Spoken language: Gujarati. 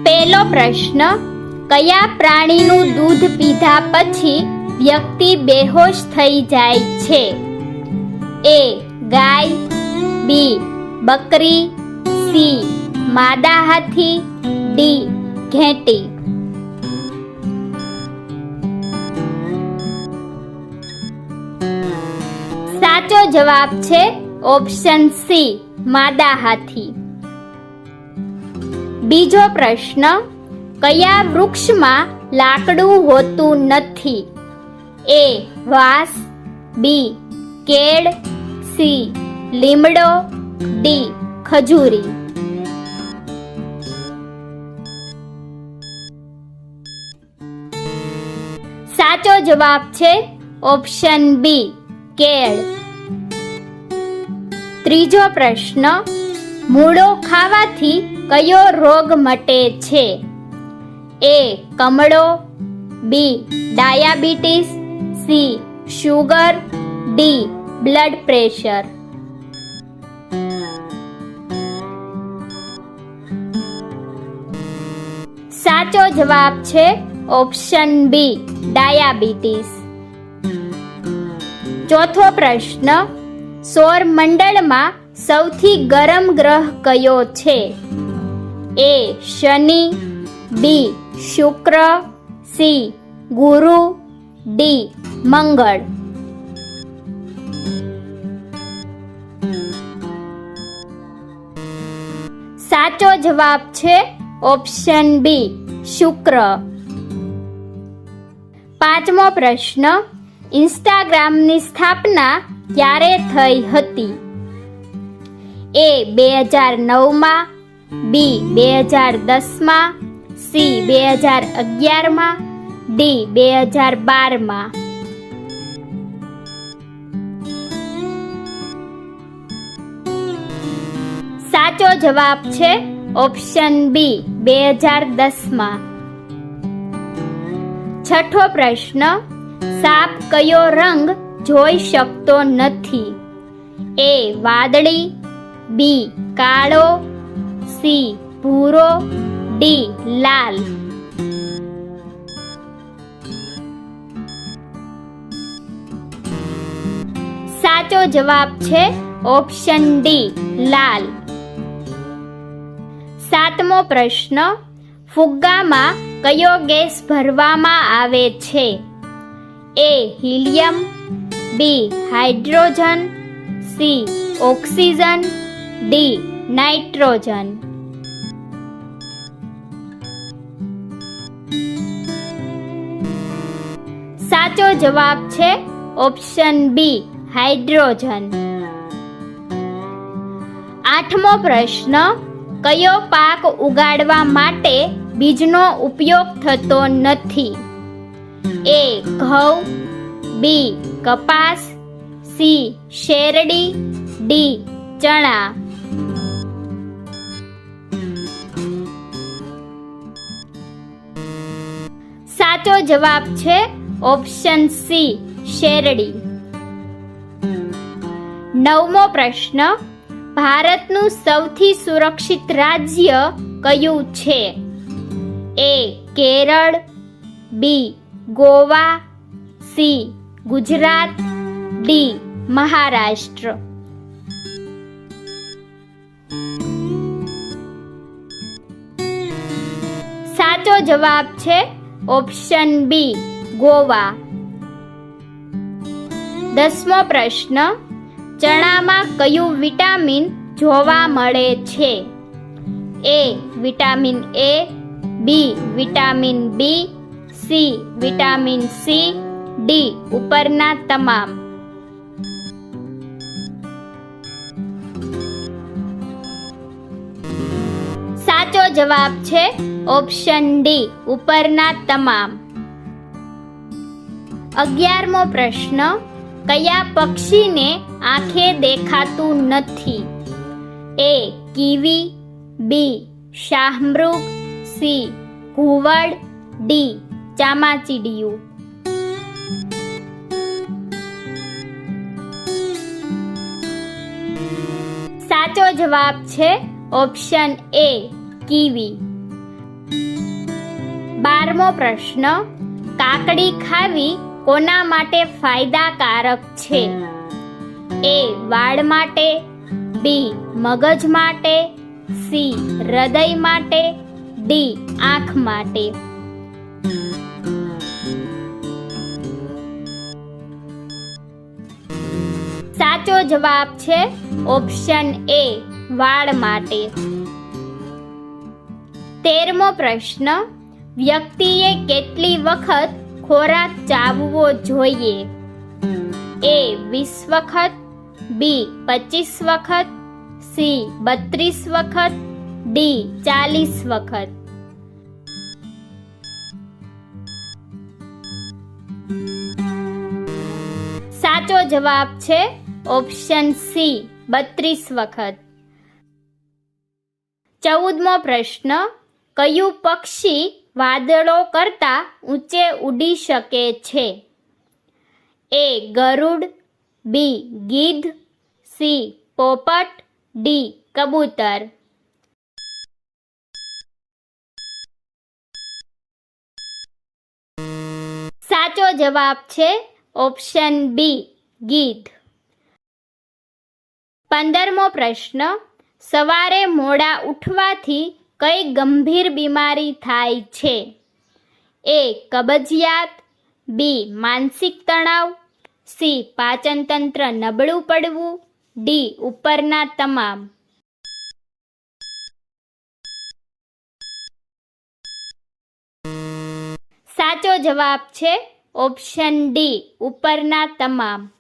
પહેલો પ્રશ્ન, કયા પ્રાણીનું દૂધ પીધા પછી વ્યક્તિ બેહોશ થઈ જાય છે? એ ગાય, બી બકરી, સી માદા હાથી, ડી ઘેંટી. સાચો જવાબ છે ઓપ્શન સી માદા હાથી. બીજો પ્રશ્ન, કયા વૃક્ષમાં લાકડું હોતું નથી? એ વાંસ, બી કેળ, સી લીમડો, ડી ખજૂરી. સાચો જવાબ છે ઓપ્શન બી કેળ. ત્રીજો પ્રશ્ન, મૂળો ખાવાથી કયો રોગ મટે છે? એ કમળો, B diabetes, C sugar, D blood pressure. સાચો જવાબ છે ઓપ્શન બી ડાયાબિટીસ. ચોથો પ્રશ્ન, સૌર મંડળમાં સૌથી ગરમ ગ્રહ કયો છે? એ શનિ, બી શુક્ર, સી ગુરુ, ડી મંગળ. સાચો જવાબ છે ઓપ્શન બી શુક્ર. પાંચમો પ્રશ્ન, ઇન્સ્ટાગ્રામની સ્થાપના ક્યારે થઈ હતી? એ 2009માં, બી 2010માં, સી 2011માં, ડી 2012માં. સાચો જવાબ છે ઓપ્શન બી 2010માં. છઠ્ઠો પ્રશ્ન, સાપ કયો રંગ જોઈ શકતો નથી? એ વાદળી, બી કાળો, સી ભૂરો, ડી લાલ. સાચો જવાબ છે ઓપ્શન ડી લાલ. સાતમો પ્રશ્ન, ફુગ્ગામાં કયો ગેસ ભરવામાં આવે છે? A helium, B hydrogen, C oxygen, D nitrogen. સાચો જવાબ છે ઓપ્શન બી હાઇડ્રોજન. આઠમો પ્રશ્ન, કયો પાક ઉગાડવા માટે બીજનો ઉપયોગ થતો નથી? એ ઘઉં, બી કપાસ, સી શેરડી, ડી ચણા. સાચો જવાબ છે ઓપ્શન સી શેરડી. નવમો પ્રશ્ન, ભારતનું સૌથી સુરક્ષિત રાજ્ય કયું છે? એ કેરળ, બી ગોવા, સી ગુજરાત, ડી મહારાષ્ટ્ર. સાચો જવાબ છે ઓપ્શન બી ગોવા. 10મો પ્રશ્ન, ચણામાં કયું વિટામિન જોવા મળે છે? A vitamin A, B vitamin B, C vitamin C, D ઉપરના તમામ. સાચો જવાબ છે ઓપ્શન ડી ઉપરના તમામ. 11મો પ્રશ્ન, કયા પક્ષીને આંખે દેખાતું નથી? એ કીવી, બી શાહમૃગ, સી ઘુવડ, ડી ચામાચીડિયું. સાચો જવાબ છે ઓપ્શન એ કીવી. 12મો પ્રશ્ન, કાકડી ખાવી કોના માટે ફાયદાકારક છે? એ. વાળ માટે, બી. મગજ માટે, સી. હૃદય માટે, ડી. આંખ માટે. સાચો જવાબ છે ઓપ્શન એ, વાળ માટે. 13મો પ્રશ્ન, વ્યક્તિએ કેટલી વખત ખોરાક ચાવવો જોઈએ? એ. 20 વખત, બી. 25 વખત, સી. 32 વખત, ડી. 40 વખત. સાચો જવાબ છે ઓપ્શન સી, 32 વખત. 14મો પ્રશ્ન, કયું પક્ષી વાદળો કરતા ઊંચે ઉડી શકે છે? એ. ગરુડ, બી. ગીધ, સી. પોપટ, ડી. કબૂતર. સાચો જવાબ છે ઓપ્શન બી, ગીધ. 15મો પ્રશ્ન, સવારે મોડા ઉઠવાથી કઈ ગંભીર બીમારી થાય છે? એ. કબજિયાત, બી. માનસિક તણાવ, સી. પાચન તંત્ર નબળું પડવું, ડી. ઉપરના તમામ. સાચો જવાબ છે ઓપ્શન ડી, ઉપરના તમામ.